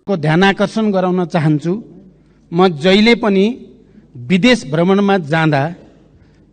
को ध्यानाकर्षण गराउन चाहन्छु। म जहिले पनि विदेश भ्रमणमा जाँदा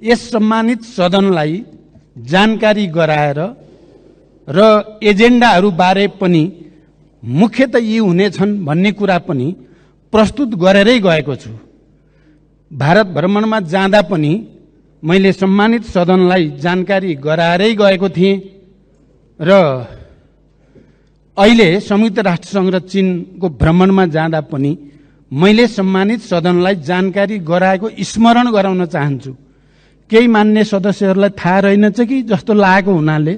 यस सम्मानित सदनलाई जानकारी गराएर र एजेन्डाहरू बारे पनि मुख्यतः यी हुनेछन् भन्ने कुरा पनि प्रस्तुत गरेरै गएको छु। भारत भ्रमणमा जाँदा पनि मैले सम्मानित सदनलाई जानकारी गराएरै गएको थिएँ र अहिले संयुक्त राष्ट्रसंघ र चीनको भ्रमणमा जाँदा पनि मैले सम्मानित सदनलाई जानकारी गराएको स्मरण गराउन चाहन्छु। केही मान्य सदस्यहरूलाई थाहा रहेनछ कि जस्तो लागेको हुनाले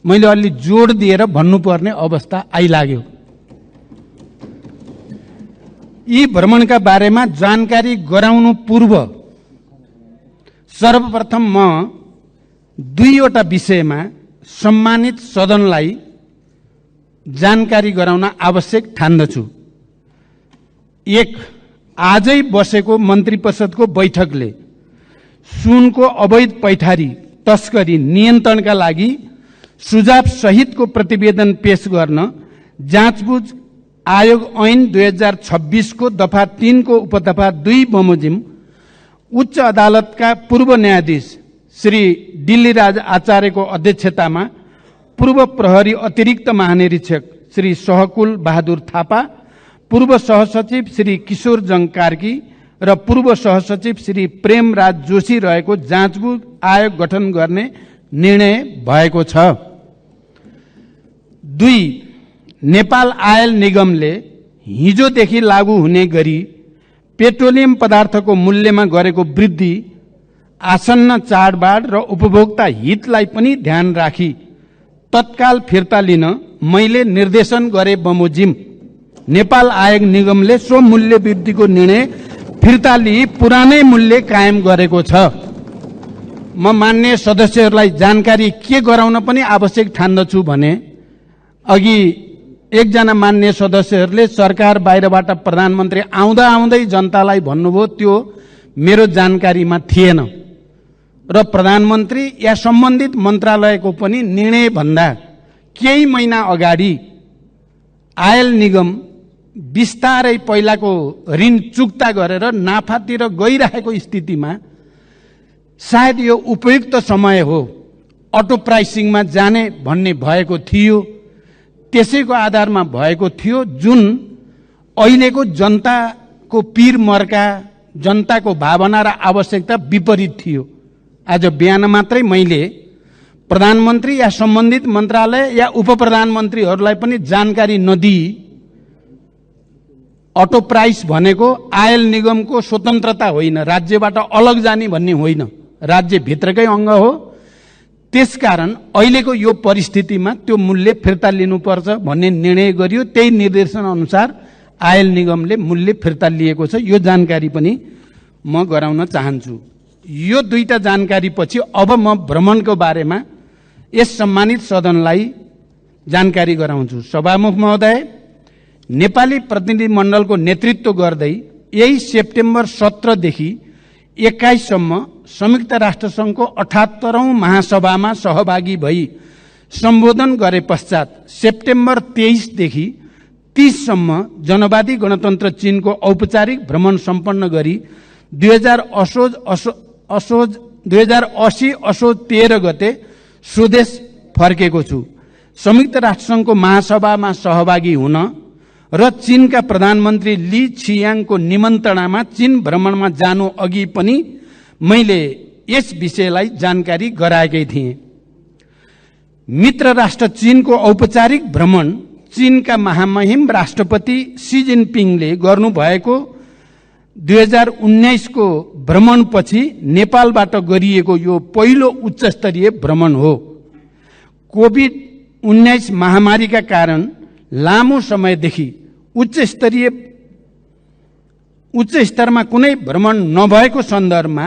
मैले अलि जोड दिएर भन्नुपर्ने अवस्था आइलाग्यो। यी भ्रमणका बारेमा जानकारी गराउनु पूर्व सर्वप्रथम म दुईवटा विषयमा सम्मानित सदनलाई जानकारी गराउन आवश्यक ठान्दछु। एक, आजै बसेको मन्त्री परिषदको बैठकले सुनको अवैध पैठारी तस्करी नियन्त्रणका लागि सुझाव सहितको प्रतिवेदन पेश गर्न जाँचबुझ आयोग ऐन 2026 को दफा 3 को उपदफा 2 बमोजिम उच्च अदालतका पूर्व न्यायाधीश श्री दिल्लीराज आचार्यको अध्यक्षतामा पूर्व प्रहरी अतिरिक्त महानिरीक्षक श्री सहकुल बहादुर थापा, पूर्व सहसचिव श्री किशोर जङ कार्की र पूर्व सहसचिव श्री प्रेमराज जोशी रहेको जाँचबुझ आयोग गठन गर्ने निर्णय भएको छ। 2, नेपाल आयल निगमले हिजोदेखि लागू हुने गरी पेट्रोलियम पदार्थको मूल्यमा गरेको वृद्धि आसन्न चाडबाड र उपभोक्ता हितलाई पनि ध्यान राखी तत्काल फिर्ता लिन मैले निर्देशन गरे बमोजिम नेपाल आयल निगमले सो मूल्य वृद्धिको निर्णय फिर्ता लिई पुरानै मूल्य कायम गरेको छ। म मान्य सदस्यहरूलाई जानकारी के गराउन पनि आवश्यक ठान्दछु भने अघि एकजना मान्य सदस्यहरूले सरकार बाहिरबाट प्रधानमन्त्री आउँदा आउँदै जनतालाई भन्नुभयो, त्यो मेरो जानकारीमा थिएन र प्रधानमन्त्री या सम्बन्धित मन्त्रालयको पनि निर्णय भन्दा केही महिना अगाडि आयल निगम बिस्तारै पहिलाको ऋण चुक्ता गरेर नाफातिर गइरहेको स्थितिमा सायद यो उपयुक्त समय हो अटो प्राइसिङमा जाने भन्ने भएको थियो। त्यसैको आधारमा भएको थियो, जुन अहिलेको जनताको पीर मर्का, जनताको भावना र आवश्यकता विपरीत थियो। आज बिहान मात्रै मैले प्रधानमन्त्री या सम्बन्धित मन्त्रालय या उप प्रधानमन्त्रीहरूलाई पनि जानकारी नदिई अटो प्राइस भनेको आयल निगमको स्वतन्त्रता होइन, राज्यबाट अलग जाने भन्ने होइन, राज्यभित्रकै अङ्ग हो। त्यसकारण अहिलेको यो परिस्थितिमा त्यो मूल्य फिर्ता लिनुपर्छ भन्ने निर्णय गरियो। त्यही निर्देशन अनुसार आयल निगमले मूल्य फिर्ता लिएको छ। यो जानकारी पनि म गराउन चाहन्छु। यो दुईटा जानकारी पछि अब म भ्रमणको बारेमा यस सम्मानित सदनलाई जानकारी गराउँछु। सभामुख महोदय, नेपाली प्रतिनिधिमण्डलको नेतृत्व गर्दै यही सेप्टेम्बर 17 देखि 21 सम्म संयुक्त राष्ट्रसंघको 78औं महासभामा सहभागी भई सम्बोधन गरे पश्चात सेप्टेम्बर 23 देखि 30 सम्म जनवादी गणतन्त्र चीनको औपचारिक भ्रमण सम्पन्न गरी 2080 असोज 13 गते स्वदेश फर्केको छु। संयुक्त राष्ट्रसंघको महासभामा सहभागी हुन र चीनका प्रधानमन्त्री ली छियाङको निमन्त्रणामा चीन भ्रमणमा जानु अघि पनि मैले यस विषयलाई जानकारी गराएकै थिएँ। मित्र राष्ट्र चीनको औपचारिक भ्रमण चीनका महामहिम राष्ट्रपति सी जिनपिङले गर्नुभएको 2019 को भ्रमणपछि नेपालबाट गरिएको यो पहिलो उच्चस्तरीय भ्रमण हो। कोभिड-19 महामारीका कारण लामो समयदेखि उच्च स्तरमा कुनै भ्रमण नभएको सन्दर्भमा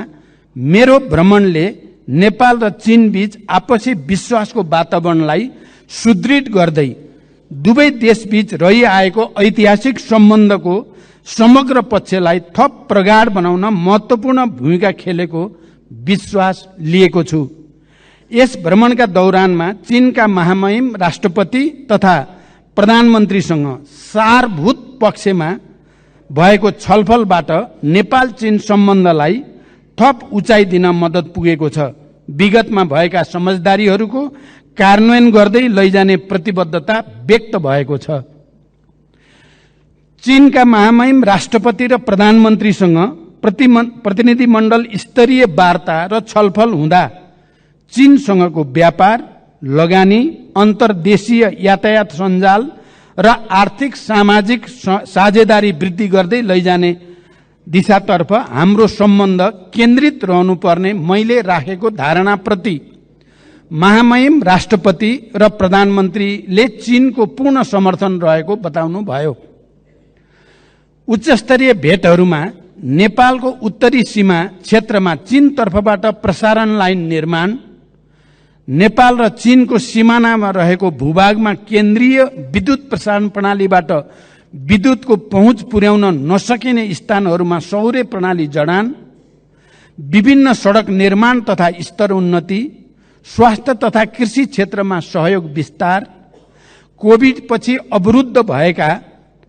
मेरो भ्रमणले नेपाल र चीन बीच आपसी विश्वासको वातावरणलाई सुदृढ गर्दै दुवै देशबीच रहिआएको ऐतिहासिक सम्बन्धको समग्र पक्षलाई थप प्रगाढ बनाउन महत्त्वपूर्ण भूमिका खेलेको विश्वास लिएको छु। यस भ्रमणका दौरानमा चीनका महामहिम राष्ट्रपति तथा प्रधानमन्त्रीसँग सारभूत पक्षमा भएको छलफलबाट नेपाल चीन सम्बन्धलाई थप उचाइ दिन मद्दत पुगेको छ। विगतमा भएका समझदारीहरूको कार्यान्वयन गर्दै लैजाने प्रतिबद्धता व्यक्त भएको छ। चीनका महामहिम राष्ट्रपति र प्रधानमन्त्रीसँग प्रतिनिधिमण्डल स्तरीय वार्ता र छलफल हुँदा चीनसँगको व्यापार, लगानी, अन्तर्देशीय यातायात सञ्जाल र आर्थिक सामाजिक साझेदारी वृद्धि गर्दै लैजाने दिशातर्फ हाम्रो सम्बन्ध केन्द्रित रहनुपर्ने मैले राखेको धारणाप्रति महामहिम राष्ट्रपति र प्रधानमन्त्रीले चीनको पूर्ण समर्थन रहेको बताउनुभयो। उच्चस्तरीय भेटहरूमा नेपालको उत्तरी सीमा क्षेत्रमा चीन तर्फबाट प्रसारण लाइन निर्माण, नेपाल र चीनको सिमानामा रहेको भूभागमा केन्द्रीय विद्युत प्रसारण प्रणालीबाट विद्युतको पहुँच पुर्याउन नसकिने स्थानहरूमा सौर्य प्रणाली जडान, विभिन्न सडक निर्माण तथा स्तर उन्नति, स्वास्थ्य तथा कृषि क्षेत्रमा सहयोग विस्तार, कोभिड पछि अवरुद्ध भएका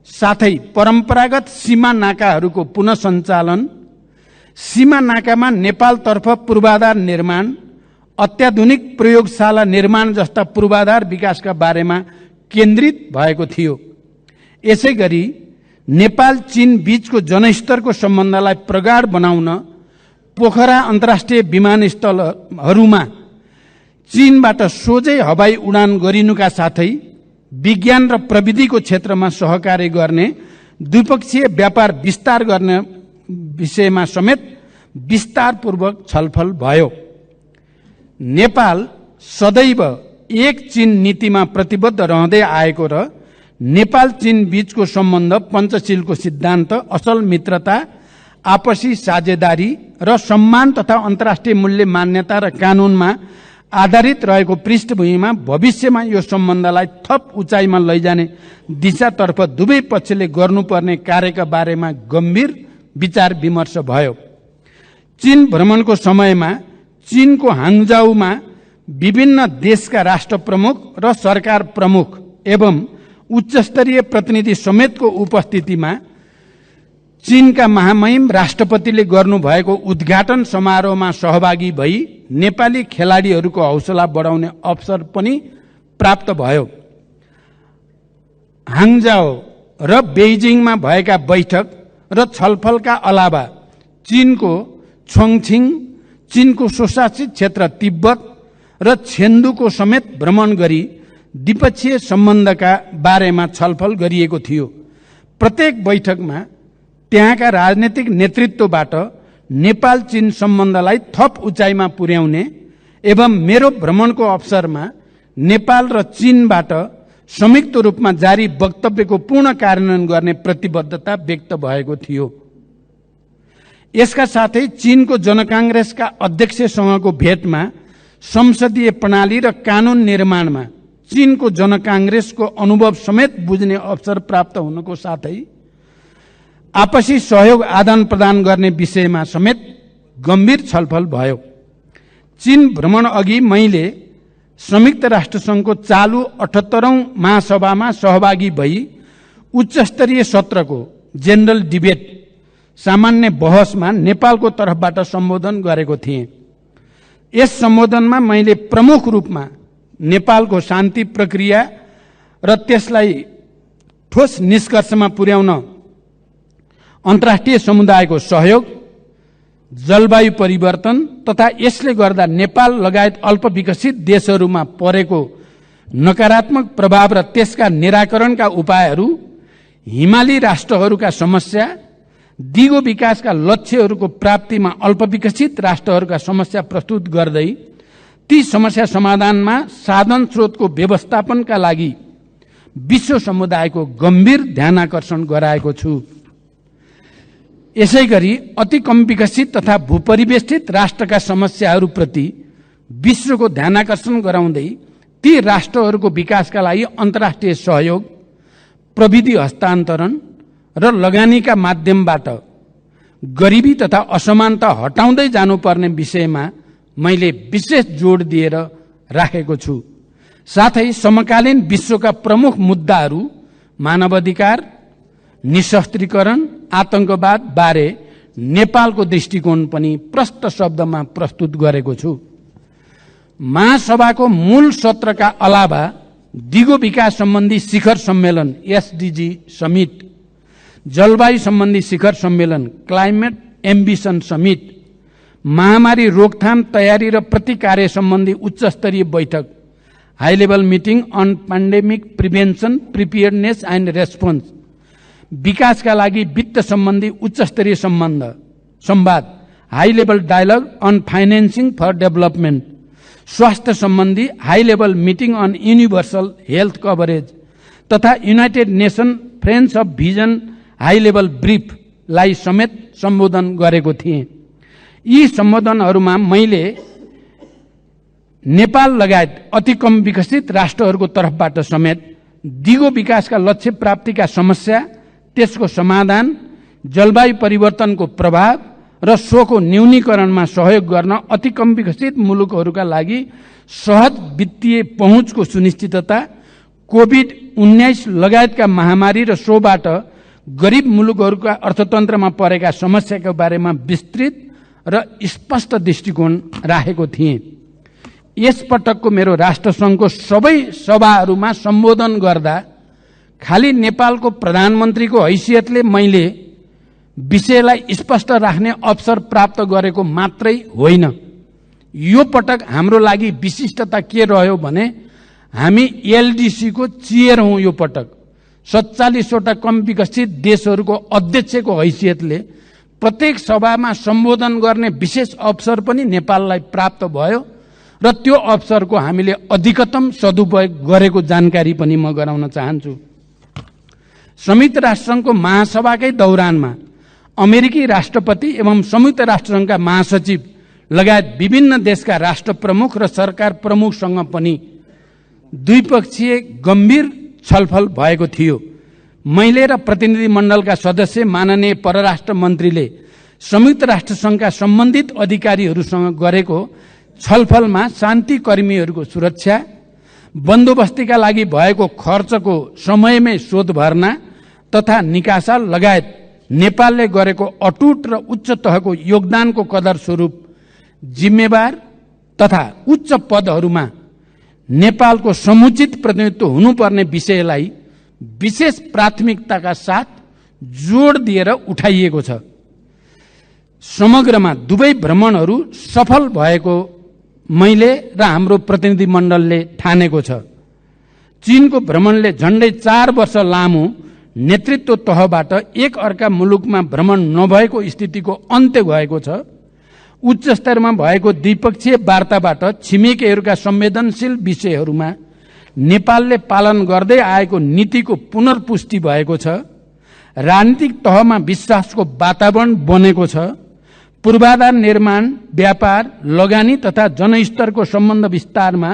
साथै परम्परागत सीमा नाकाहरूको पुनः सञ्चालन, सीमा नाकामा नेपालतर्फ पूर्वाधार निर्माण, अत्याधुनिक प्रयोगशाला निर्माण जस्ता पूर्वाधार विकासका बारेमा केन्द्रित भएको थियो। यसैगरी नेपाल चीन बीचको जनस्तरको सम्बन्धलाई प्रगाढ बनाउन पोखरा अन्तर्राष्ट्रिय विमानस्थलहरूमा चीनबाट सोझै हवाई उडान गरिनुका साथै विज्ञान र प्रविधिको क्षेत्रमा सहकार्य गर्ने, द्विपक्षीय व्यापार विस्तार गर्ने विषयमा समेत विस्तारपूर्वक छलफल भयो। नेपाल सदैव एक चीन नीतिमा प्रतिबद्ध रहँदै आएको र नेपाल चीन बीचको सम्बन्ध पञ्चशीलको सिद्धान्त, असल मित्रता, आपसी साझेदारी र सम्मान तथा अन्तर्राष्ट्रिय मूल्य मान्यता र कानूनमा आधारित रहेको पृष्ठभूमिमा भविष्यमा यो सम्बन्धलाई थप उचाइमा लैजाने दिशातर्फ दुवै पक्षले गर्नुपर्ने कार्यका बारेमा गम्भीर विचार विमर्श भयो। चीन भ्रमणको समयमा चीनको हाङजाउमा विभिन्न देशका राष्ट्र प्रमुख र सरकार प्रमुख एवं उच्चस्तरीय प्रतिनिधि समेतको उपस्थितिमा चीनका महामहिम राष्ट्रपतिले गर्नुभएको उद्घाटन समारोहमा सहभागी भई नेपाली खेलाडीहरूको हौसला बढाउने अवसर पनि प्राप्त भयो। हाङजाओ र बेइजिङमा भएका बैठक र छलफलका अलावा चीनको छोङछिङ, चीनको स्वशासित क्षेत्र तिब्बत र छेन्दुको समेत भ्रमण गरी द्विपक्षीय सम्बन्धका बारेमा छलफल गरिएको थियो। प्रत्येक बैठकमा त्यहाँका राजनीतिक नेतृत्वबाट नेपाल चीन सम्बन्धलाई थप उचाइमा पुर्याउने एवं मेरो भ्रमणको अवसरमा नेपाल र चीनबाट संयुक्त रूपमा जारी वक्तव्यको पूर्ण कार्यान्वयन गर्ने प्रतिबद्धता व्यक्त भएको थियो। यसका साथै चीनको जनकांग्रेसका अध्यक्षसँगको भेटमा संसदीय प्रणाली र कानून निर्माणमा चीनको जनकांग्रेसको अनुभव समेत बुझ्ने अवसर प्राप्त हुनुको साथै आपसी सहयोग आदान प्रदान गर्ने विषयमा समेत गम्भीर छलफल भयो। चीन भ्रमण अघि मैले संयुक्त राष्ट्रसङ्घको चालु 78औं महासभामा सहभागी भई उच्चस्तरीय सत्रको जेनरल डिबेट सामान्य बहसमा नेपालको तर्फबाट सम्बोधन गरेको थिएँ। यस सम्बोधनमा मैले प्रमुख रूपमा नेपालको शान्ति प्रक्रिया र त्यसलाई ठोस निष्कर्षमा पुर्याउन अन्तर्राष्ट्रिय समुदायको सहयोग, जलवायु परिवर्तन तथा यसले गर्दा नेपाल लगायत अल्पविकसित देशहरूमा परेको नकारात्मक प्रभाव र त्यसका निराकरणका उपायहरू, हिमाली राष्ट्रहरूका समस्या, दिगो विकासका लक्ष्यहरूको प्राप्तिमा अल्पविकसित राष्ट्रहरूका समस्या प्रस्तुत गर्दै ती समस्या समाधानमा साधन स्रोतको व्यवस्थापनका लागि विश्व समुदायको गम्भीर ध्यानाकर्षण गराएको छु। यसैगरी अति कम विकसित तथा भूपरिवेष्टित राष्ट्रका समस्याहरूप्रति विश्वको ध्यानाकर्षण गराउँदै ती राष्ट्रहरूको विकासका लागि अन्तर्राष्ट्रिय सहयोग, प्रविधि हस्तान्तरण र लगानीका माध्यमबाट गरिबी तथा असमानता हटाउँदै जानुपर्ने विषयमा मैले विशेष जोड दिएर राखेको छु। साथै समकालीन विश्वका प्रमुख मुद्दाहरू मानवाधिकार, निशस्त्रीकरण, आतंकवाद बारे नेपालको दृष्टिकोण पनि प्रष्ट शब्दमा प्रस्तुत गरेको छु। महासभाको मूल सत्रका अलावा दिगो विकास सम्बन्धी शिखर सम्मेलन एसडीजी समिट, जलवायु सम्बन्धी शिखर सम्मेलन क्लाइमेट एम्बिसन समिट, महामारी रोकथाम तयारी र प्रतिकार्य सम्बन्धी उच्च स्तरीय बैठक high level meeting on pandemic prevention preparedness and response, विकासका लागि वित्त सम्बन्धी उच्च स्तरीय संवाद high level dialogue on financing for development, स्वास्थ्य सम्बन्धी high level meeting on universal health coverage तथा United Nation friends of vision high level briefly समेत सम्बोधन गरेको थिएँ। यी सम्बोधनहरूमा मैले नेपाल लगायत अति कम विकसित राष्ट्रहरूको तर्फबाट समेत दिगो विकासका लक्ष्य प्राप्तिका समस्या, त्यसको समाधान, जलवायु परिवर्तनको प्रभाव र सोको न्यूनीकरणमा सहयोग गर्न अति कम विकसित मुलुकहरूका लागि सहज वित्तीय पहुँचको सुनिश्चितता, कोभिड-19 लगायतका महामारी र सोबाट गरिब मुलुकहरूका अर्थतन्त्रमा परेका समस्याका बारेमा विस्तृत र स्पष्ट दृष्टिकोण राखेको थिएँ। यसपटकको मेरो राष्ट्रसङ्घको सबै सभाहरूमा सम्बोधन गर्दा खाली नेपालको प्रधानमन्त्रीको हैसियतले मैले विषयलाई स्पष्ट राख्ने अवसर प्राप्त गरेको मात्रै होइन। यो पटक हाम्रो लागि विशिष्टता के रह्यो भने हामी एलडीसीको चेयर हौं। यो पटक 47वटा कम विकसित देशहरूको अध्यक्षको हैसियतले प्रत्येक सभामा सम्बोधन गर्ने विशेष अवसर पनि नेपाललाई प्राप्त भयो र त्यो अवसरको हामीले अधिकतम सदुपयोग गरेको जानकारी पनि म गराउन चाहन्छु। संयुक्त राष्ट्रसङ्घको महासभाकै दौरानमा अमेरिकी राष्ट्रपति एवं संयुक्त राष्ट्रसङ्घका महासचिव लगायत विभिन्न देशका राष्ट्र प्रमुख र सरकार प्रमुखसँग पनि द्विपक्षीय गम्भीर छलफल भएको थियो। मैले र प्रतिनिधि मण्डलका सदस्य माननीय परराष्ट्र मन्त्रीले संयुक्त राष्ट्रसङ्घका सम्बन्धित अधिकारीहरूसँग गरेको छलफलमा शान्ति कर्मीहरूको सुरक्षा, बन्दोबस्तीका लागि भएको खर्चको समयमै शोध भर्ना तथा निकासा लगायत नेपालले गरेको अटुट र उच्च तहको योगदानको कदर स्वरूप जिम्मेवार तथा उच्च पदहरूमा नेपालको समुचित प्रतिनिधित्व हुनुपर्ने विषयलाई विशेष प्राथमिकताका साथ जोड दिएर उठाइएको छ। समग्रमा दुवै भ्रमणहरू सफल भएको मैले र हाम्रो प्रतिनिधि मण्डलले ठानेको छ। चीनको भ्रमणले झण्डै 4 वर्ष लामो नेतृत्व तहबाट एक अर्का मुलुकमा भ्रमण नभएको स्थितिको अन्त्य भएको छ। उच्च स्तरमा भएको द्विपक्षीय वार्ताबाट छिमेकीहरूका संवेदनशील विषयहरूमा नेपालले पालन गर्दै आएको नीतिको पुनर्पुष्टि भएको छ। राजनीतिक तहमा विश्वासको वातावरण बनेको छ। पूर्वाधार निर्माण, व्यापार, लगानी तथा जनस्तरको सम्बन्ध विस्तारमा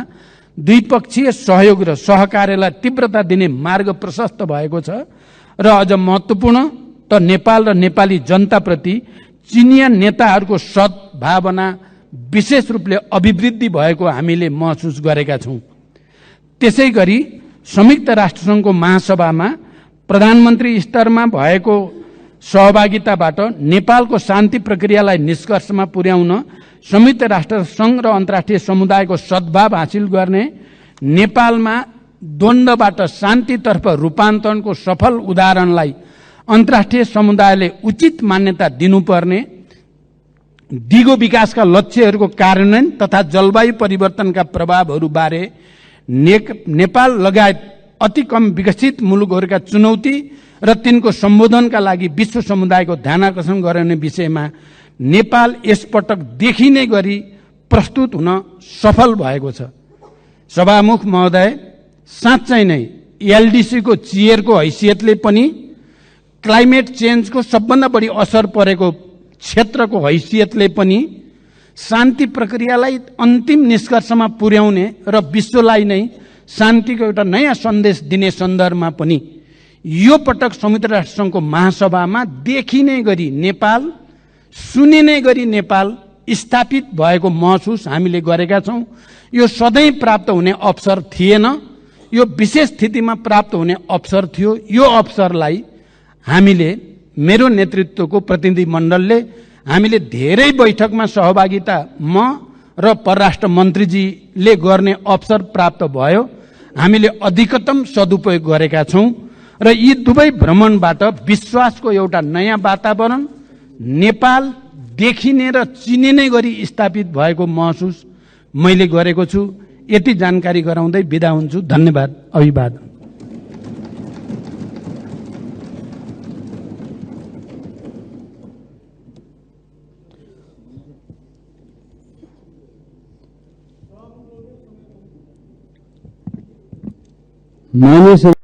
द्विपक्षीय सहयोग र सहकार्यलाई तीव्रता दिने मार्ग प्रशस्त भएको छ र अझ महत्त्वपूर्ण त नेपाल र नेपाली जनताप्रति चिनिया नेताहरूको सद्भावना विशेष रूपले अभिवृद्धि भएको हामीले महसुस गरेका छौं। त्यसैगरी संयुक्त राष्ट्रसङ्घको महासभामा प्रधानमन्त्री स्तरमा भएको सहभागिताबाट नेपालको शान्ति प्रक्रियालाई निष्कर्षमा पुर्याउन संयुक्त राष्ट्रसङ्घ र अन्तर्राष्ट्रिय समुदायको सद्भाव हासिल गर्ने, नेपालमा द्वन्द्वबाट शान्तितर्फ रूपान्तरणको सफल उदाहरणलाई अन्तर्राष्ट्रिय समुदायले उचित मान्यता दिनुपर्ने, दिगो विकासका लक्ष्यहरूको कार्यान्वयन तथा जलवायु परिवर्तनका प्रभावहरूबारे नेपाल लगायत अति कम विकसित मुलुकहरूका चुनौती र तिनको सम्बोधनका लागि विश्व समुदायको ध्यानाकर्षण गराउने विषयमा नेपाल यसपटक देखिने गरी प्रस्तुत हुन सफल भएको छ। सभामुख महोदय, साँच्चै नै एलडीसीको चेयरको हैसियतले पनि, क्लाइमेट चेन्जको सबभन्दा बढी असर परेको क्षेत्रको हैसियतले पनि शान्ति प्रक्रियालाई अन्तिम निष्कर्षमा पुर्याउने र विश्वलाई नै शान्तिको एउटा नयाँ सन्देश दिने सन्दर्भमा पनि यो पटक संयुक्त राष्ट्रसङ्घको महासभामा देखिने गरी नेपाल सुनिने गरी नेपाल स्थापित भएको महसुस हामीले गरेका छौं। यो सधैँ प्राप्त हुने अवसर थिएन, यो विशेष स्थितिमा प्राप्त हुने अवसर थियो। यो अवसरलाई हामीले, मेरो नेतृत्वको प्रतिनिधि मण्डलले हामीले धेरै बैठकमा सहभागिता म र परराष्ट्र मन्त्रीजीले गर्ने अवसर प्राप्त भयो। हामीले अधिकतम सदुपयोग गरेका छौं र यी दुवै भ्रमणबाट विश्वासको एउटा नयाँ वातावरण, नेपाल देखिने र चिनिने गरी स्थापित भएको महसुस मैले गरेको छु। यति जानकारी गराउँदै बिदा हुन्छु। धन्यवाद। अभिवादन। माननीय